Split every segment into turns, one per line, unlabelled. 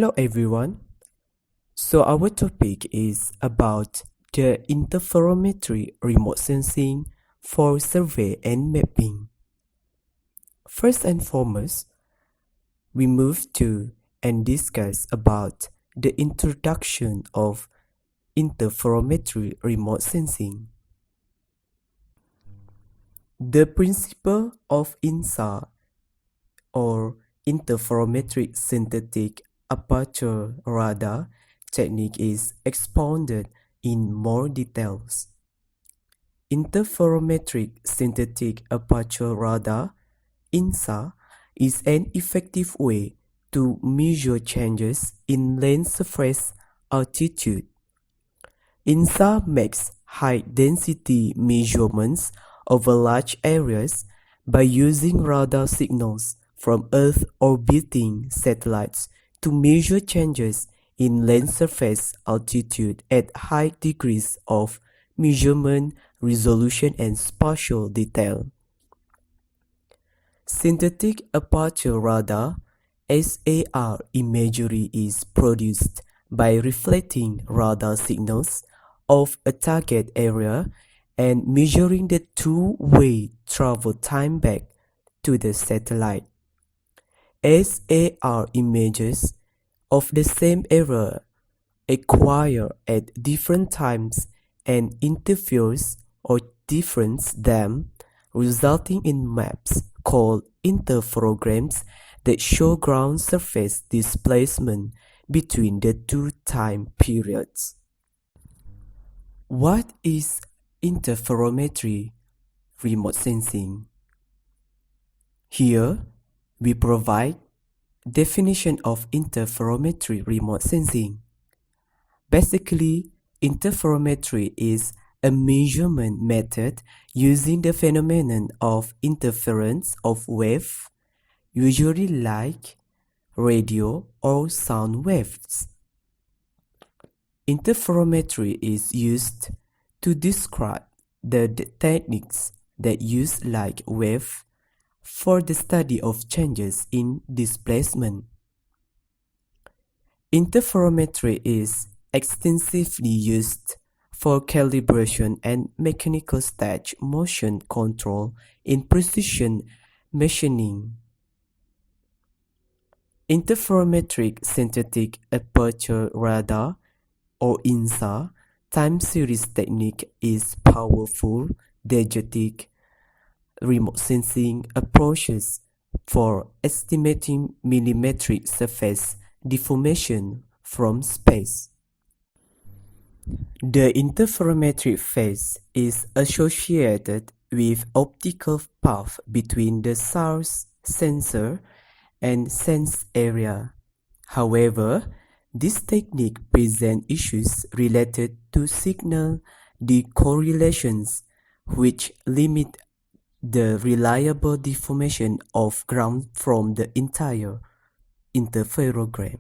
Hello everyone. So our topic is about the interferometry remote sensing for survey and mapping. First and foremost, we move to and discuss about the introduction of interferometry remote sensing. The principle of INSA or interferometric synthetic aperture radar technique is expounded in more details. Interferometric synthetic aperture radar (INSA) is an effective way to measure changes in lens surface altitude. INSA makes high-density measurements over large areas by using radar signals from Earth-orbiting satellites to measure changes in lens surface altitude at high degrees of measurement, resolution, and spatial detail. Synthetic aperture radar (SAR) imagery is produced by reflecting radar signals of a target area and measuring the two-way travel time back to the satellite. SAR images of the same area acquired at different times and interferes or difference them, resulting in maps called interferograms that show ground surface displacement between the two time periods. What is interferometry remote sensing? Here, we provide definition of interferometry remote sensing. Basically, interferometry is a measurement method using the phenomenon of interference of wave, usually light, radio, or sound waves. Interferometry is used to describe the techniques that use light wave for the study of changes in displacement. Interferometry is extensively used for calibration and mechanical stage motion control in precision machining. Interferometric synthetic aperture radar or INSA time series technique is powerful diegetic remote sensing approaches for estimating millimetric surface deformation from space. The interferometric phase is associated with optical path between the source sensor and sense area. However, this technique presents issues related to signal decorrelations, which limit the reliable deformation of ground from the entire interferogram.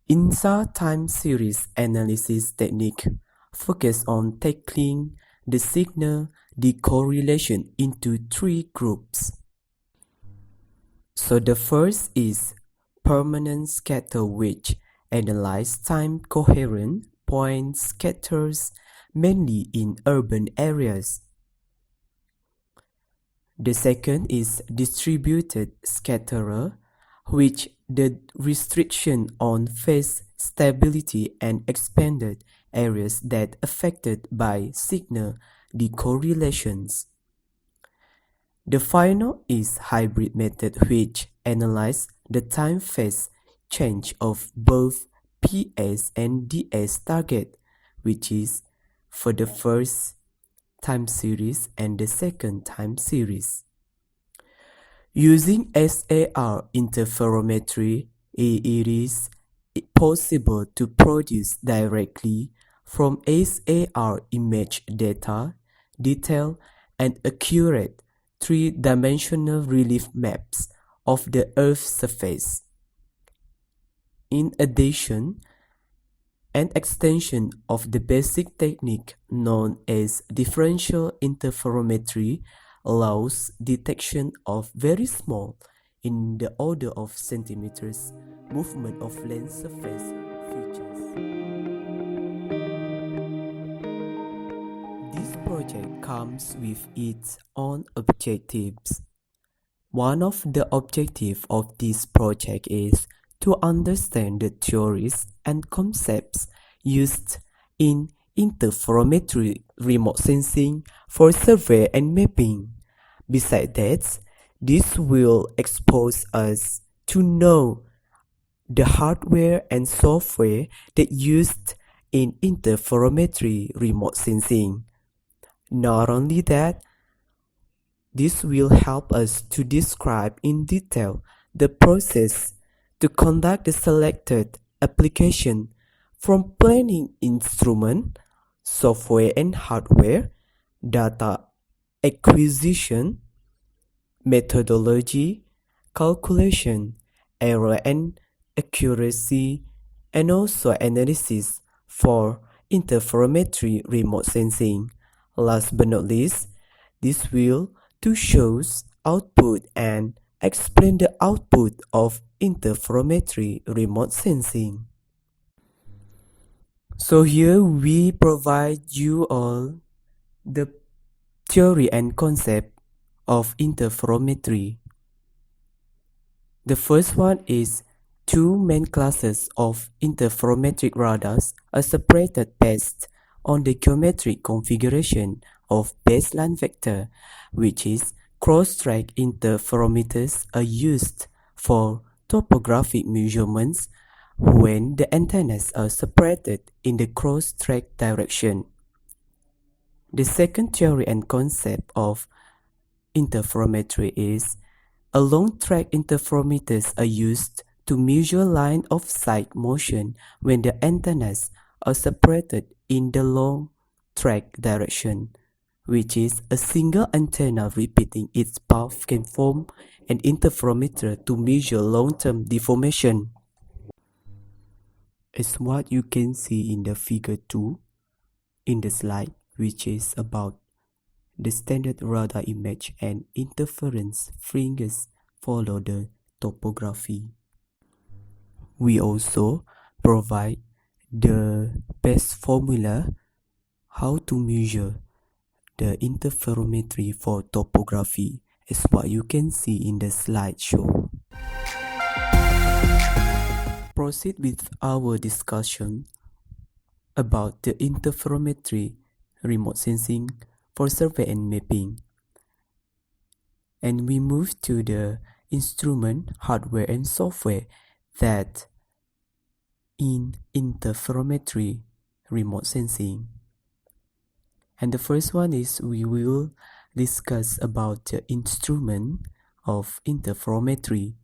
INSA time series analysis technique focuses on tackling the signal decorrelation into three groups. So the first is permanent scatter, which analyze time coherent point scatters mainly in urban areas. The second is distributed scatterer, which the restriction on phase stability and expanded areas that affected by signal decorrelations. The final is hybrid method, which analyze the time phase change of both PS and DS target, which is for the first time series and the second time series. Using SAR interferometry, it is possible to produce directly from SAR image data, detailed and accurate three-dimensional relief maps of the Earth's surface. In addition, an extension of the basic technique known as differential interferometry allows detection of very small, in the order of centimeters, movement of lens surface features. This project comes with its own objectives. One of the objectives of this project is to understand the theories and concepts used in interferometry remote sensing for survey and mapping. Besides that, this will expose us to know the hardware and software that used in interferometry remote sensing. Not only that, this will help us to describe in detail the process to conduct the selected application from planning instrument, software and hardware, data acquisition, methodology, calculation, error and accuracy, and also analysis for interferometry remote sensing. Last but not least, this will to shows output and explain the output of interferometry remote sensing. So here we provide you all the theory and concept of interferometry. The first one is two main classes of interferometric radars are separated based on the geometric configuration of baseline vector, which is cross-track interferometers are used for topographic measurements when the antennas are separated in the cross-track direction. The second theory and concept of interferometry is a long-track interferometers are used to measure line of sight motion when the antennas are separated in the long track direction, which is a single antenna repeating its path can form an interferometer to measure long-term deformation. It's what you can see in the figure 2 in the slide, which is about the standard radar image and interference fringes follow the topography. We also provide the best formula how to measure the interferometry for topography, is what you can see in the slideshow. Proceed with our discussion about the interferometry remote sensing for survey and mapping. And we move to the instrument, hardware and software that in interferometry remote sensing. And the first one is we will discuss about the instrument of interferometry.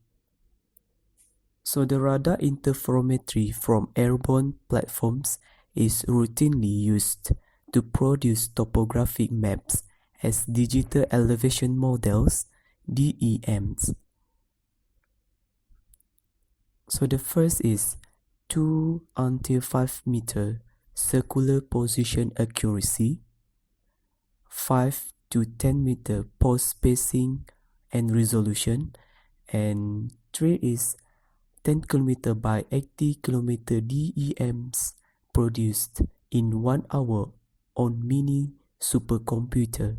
So the radar interferometry from airborne platforms is routinely used to produce topographic maps as digital elevation models, DEMs. So the first is 2 until 5 meter circular position accuracy, 5 to 10 meter post spacing and resolution, and 3 is 10 km by 80 km DEMs produced in 1 hour on mini supercomputer.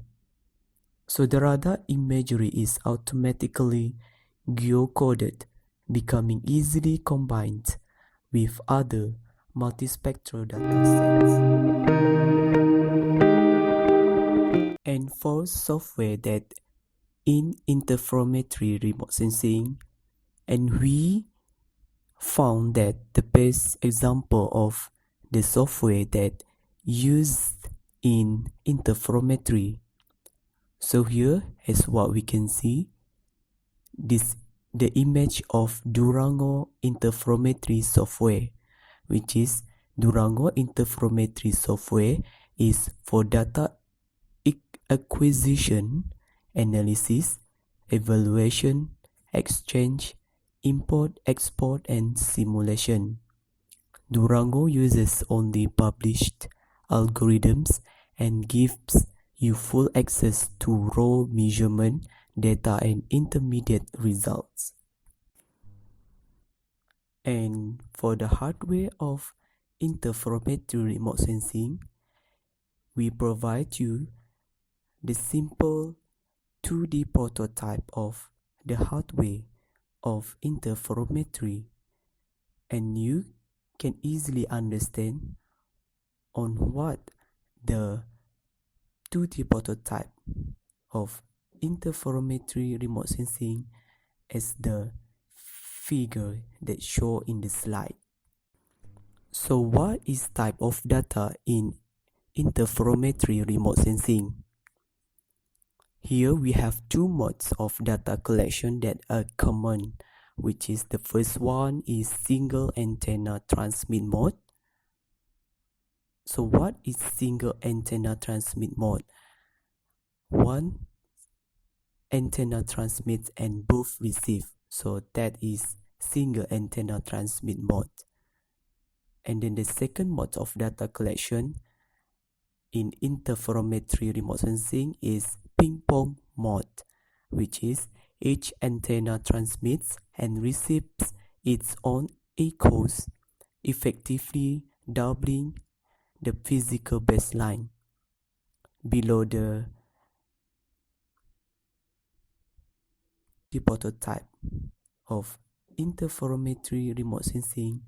So the radar imagery is automatically geocoded, becoming easily combined with other multispectral datasets. And for software that in interferometry remote sensing, and we found that the best example of the software that used in interferometry. So here is what we can see. This the image of Durango interferometry software, which is Durango interferometry software is for data acquisition, analysis, evaluation, exchange, import, export, and simulation. Durango uses only published algorithms and gives you full access to raw measurement data and intermediate results. And for the hardware of interferometry remote sensing, we provide you the simple 2D prototype of the hardware of interferometry, and you can easily understand on what the 2D prototype of interferometry remote sensing as the figure that show in the slide. So what is type of data in interferometry remote sensing? Here we have two modes of data collection that are common, which is the first one is single antenna transmit mode. So what is single antenna transmit mode? One antenna transmits and both receive. So that is single antenna transmit mode. And then the second mode of data collection in interferometry remote sensing is ping pong mode, which is each antenna transmits and receives its own echoes, effectively doubling the physical baseline. Below the prototype of interferometry remote sensing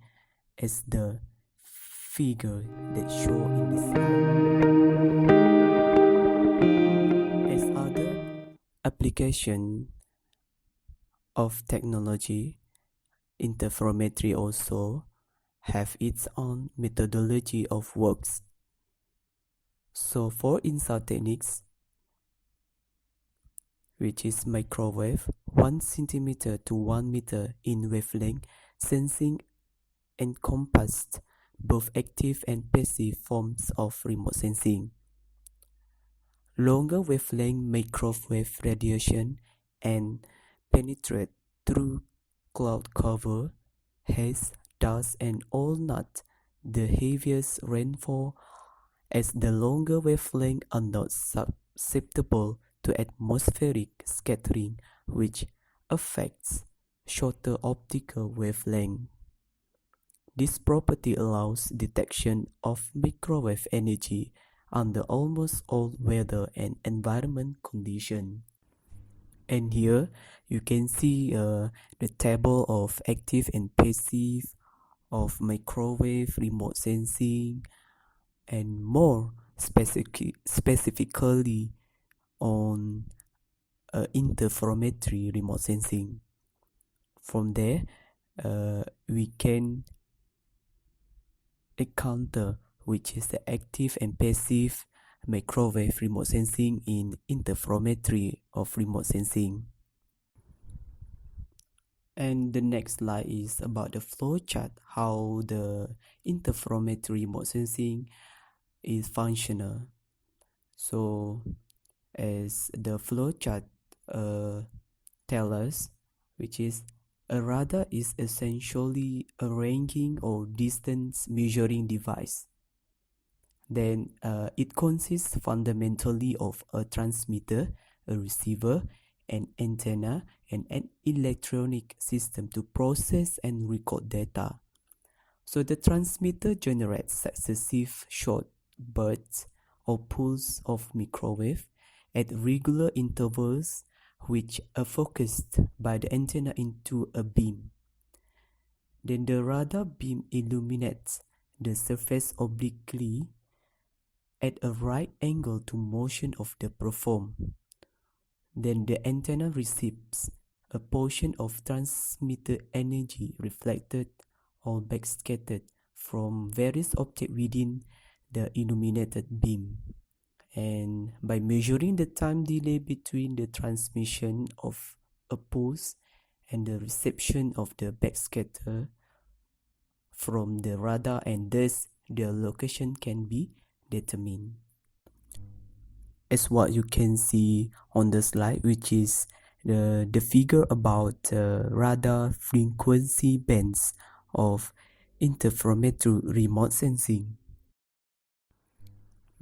as the figure that show in the slide. As other application of technology, interferometry also have its own methodology of works. So for insult techniques, which is microwave, 1 centimeter to 1 meter in wavelength, sensing encompassed both active and passive forms of remote sensing. Longer wavelength microwave radiation and penetrate through cloud cover, haze, dust, and all not the heaviest rainfall, as the longer wavelength are not susceptible to atmospheric scattering, which affects shorter optical wavelength. This property allows detection of microwave energy under almost all weather and environment conditions. And here you can see the table of active and passive of microwave remote sensing, and more specifically on interferometry remote sensing. From there, we can encounter which is the active and passive microwave remote sensing in interferometry of remote sensing. And the next slide is about the flow chart, how the interferometry remote sensing is functional. So as the flow chart tell us, which is a radar is essentially a ranging or distance measuring device. Then it consists fundamentally of a transmitter, a receiver, an antenna, and an electronic system to process and record data. So the transmitter generates successive short bursts or pulses of microwave at regular intervals, which are focused by the antenna into a beam. Then the radar beam illuminates the surface obliquely at a right angle to motion of the proform. Then the antenna receives a portion of transmitted energy reflected or backscattered from various objects within the illuminated beam. And by measuring the time delay between the transmission of a pulse and the reception of the backscatter from the radar, and thus their location can be determined. As what you can see on the slide, which is the figure about radar frequency bands of interferometry remote sensing.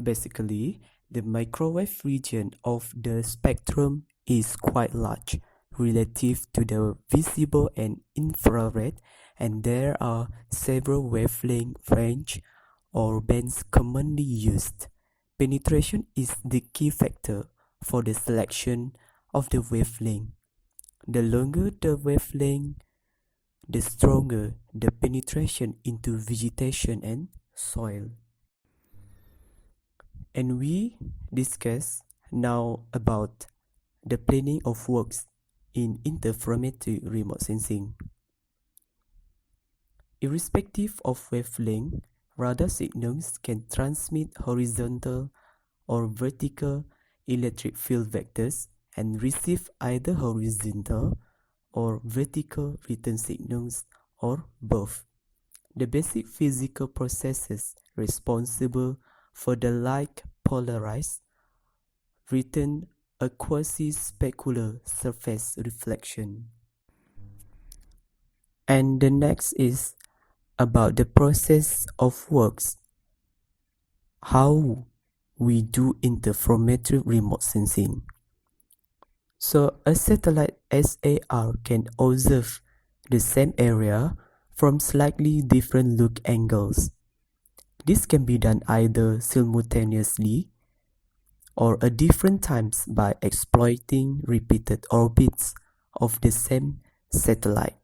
Basically, the microwave region of the spectrum is quite large relative to the visible and infrared and there are several wavelength range or bands commonly used. Penetration is the key factor for the selection of the wavelength. The longer the wavelength, the stronger the penetration into vegetation and soil. And we discuss now about the planning of works in interferometry remote sensing. Irrespective of wavelength, radar signals can transmit horizontal or vertical electric field vectors and receive either horizontal or vertical return signals or both. The basic physical processes responsible for the light polarized return a quasi-specular surface reflection. And the next is about the process of works. How we do interferometry remote sensing. So a satellite SAR can observe the same area from slightly different look angles. This can be done either simultaneously or at different times by exploiting repeated orbits of the same satellite.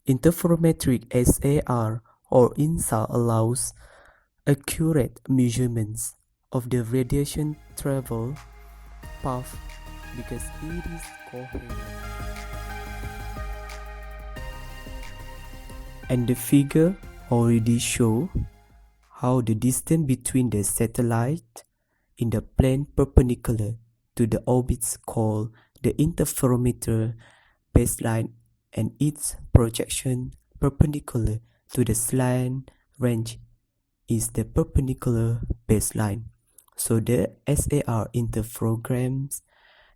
Interferometric SAR or INSA allows accurate measurements of the radiation travel path because it is coherent. And the figure already shows how the distance between the satellite in the plane perpendicular to the orbits called the interferometer baseline and its projection perpendicular to the slant range is the perpendicular baseline. So the SAR interferograms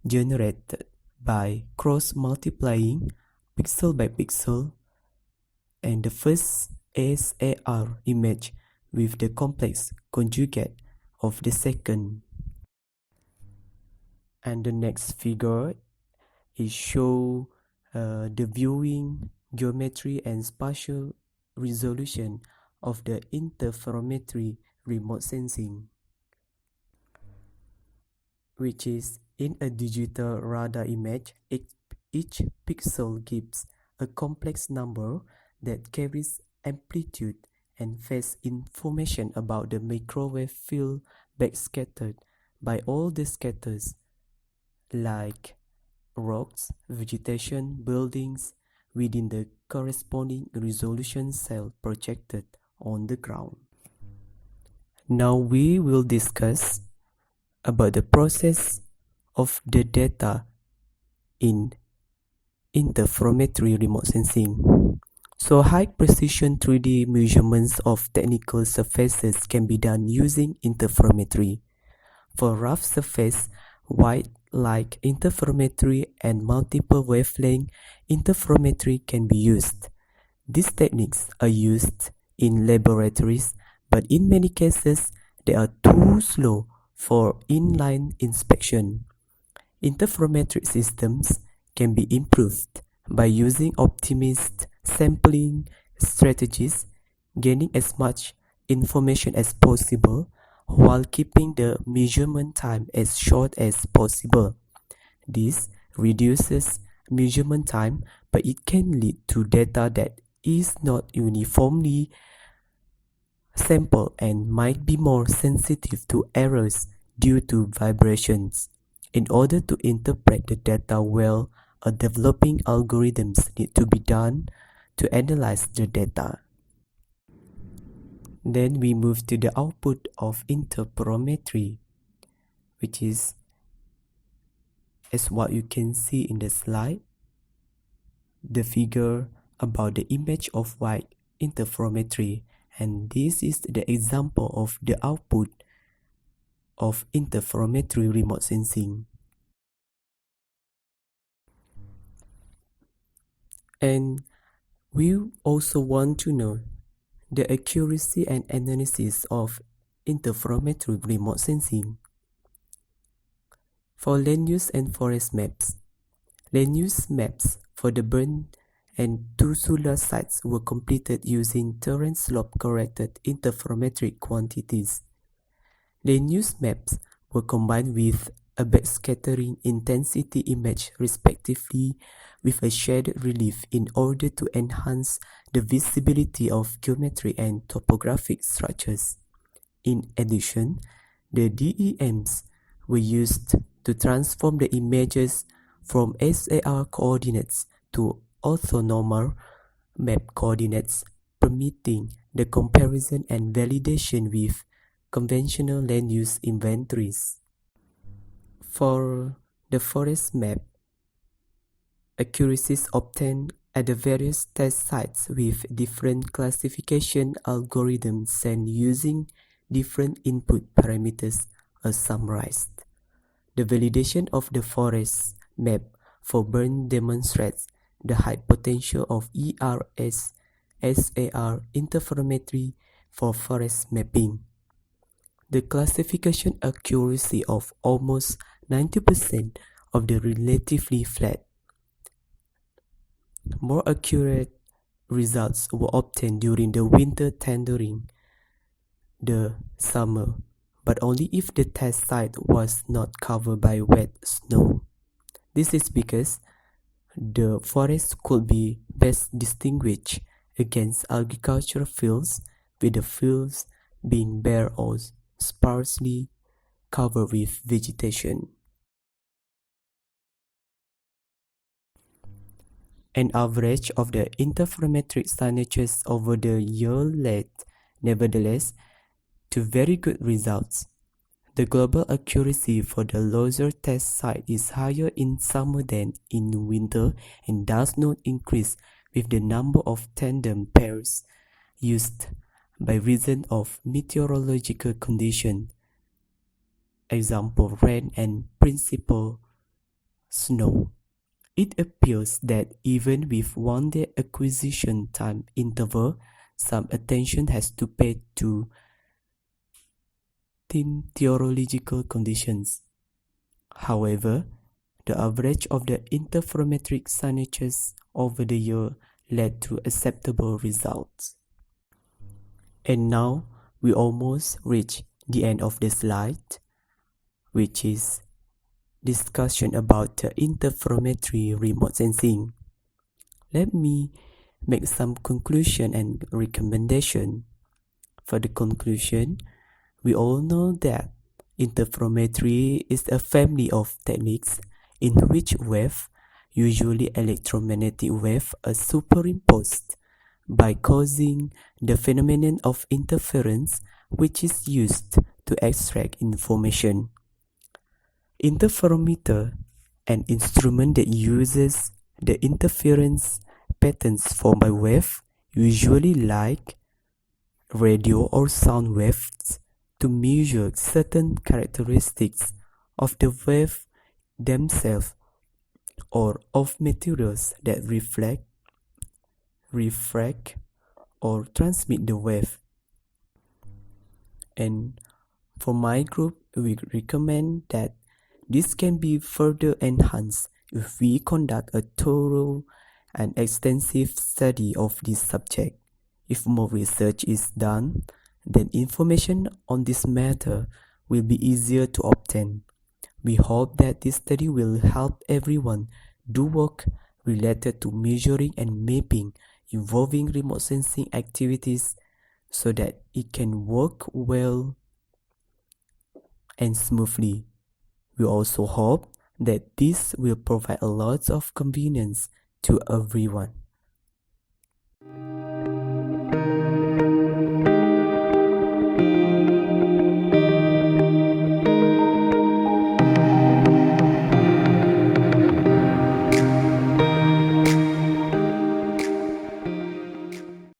generated by cross-multiplying pixel by pixel and the first SAR image with the complex conjugate of the second. And the next figure is show the viewing geometry and spatial resolution of the interferometry remote sensing, which is in a digital radar image, each pixel gives a complex number that carries amplitude and phase information about the microwave field backscattered by all the scatters like rocks, vegetation, buildings within the corresponding resolution cell projected on the ground. Now we will discuss about the process of the data in interferometry remote sensing. So high precision 3D measurements of technical surfaces can be done using interferometry. For rough surface, wide light interferometry and multiple wavelength interferometry can be used. These techniques are used in laboratories, but in many cases they are too slow for inline inspection. Interferometric systems can be improved by using optimized sampling strategies, gaining as much information as possible while keeping the measurement time as short as possible. This reduces measurement time, but it can lead to data that is not uniformly sampled and might be more sensitive to errors due to vibrations. In order to interpret the data well, a developing algorithms need to be done to analyze the data. Then we move to the output of interferometry, which is as what you can see in the slide, the figure about the image of white interferometry, and this is the example of the output of interferometry remote sensing. And we also want to know the accuracy and analysis of interferometry remote sensing. For land use and forest maps, land use maps for the burn and two solar sites were completed using terrain slope-corrected interferometric quantities. Land-use maps were combined with a backscattering intensity image respectively with a shaded relief in order to enhance the visibility of geometry and topographic structures. In addition, the DEMs were used to transform the images from SAR coordinates to orthonormal map coordinates, permitting the comparison and validation with conventional land use inventories. For the forest map, accuracies obtained at the various test sites with different classification algorithms and using different input parameters are summarized. The validation of the forest map for burn demonstrates the high potential of ERS SAR interferometry for forest mapping. The classification accuracy of almost 90% of the relatively flat. More accurate results were obtained during the winter tendering the summer, but only if the test site was not covered by wet snow. This is because the forest could be best distinguished against agricultural fields, with the fields being bare or sparsely covered with vegetation. An average of the interferometric signatures over the year led, nevertheless, to very good results. The global accuracy for the Loser test site is higher in summer than in winter and does not increase with the number of tandem pairs used by reason of meteorological condition, example rain and principal snow. It appears that even with one-day acquisition time interval, some attention has to pay to meteorological conditions. However, the average of the interferometric signatures over the year led to acceptable results. And now we almost reach the end of the slide, which is discussion about the interferometry remote sensing. Let me make some conclusion and recommendation. For the conclusion, we all know that interferometry is a family of techniques in which waves, usually electromagnetic waves, are superimposed by causing the phenomenon of interference, which is used to extract information. Interferometer, an instrument that uses the interference patterns formed by wave, usually like radio or sound waves, to measure certain characteristics of the wave themselves or of materials that reflect, refract, or transmit the wave. And for my group, we recommend that this can be further enhanced if we conduct a thorough and extensive study of this subject. If more research is done, then information on this matter will be easier to obtain. We hope that this study will help everyone do work related to measuring and mapping involving remote sensing activities so that it can work well and smoothly. We also hope that this will provide a lot of convenience to everyone.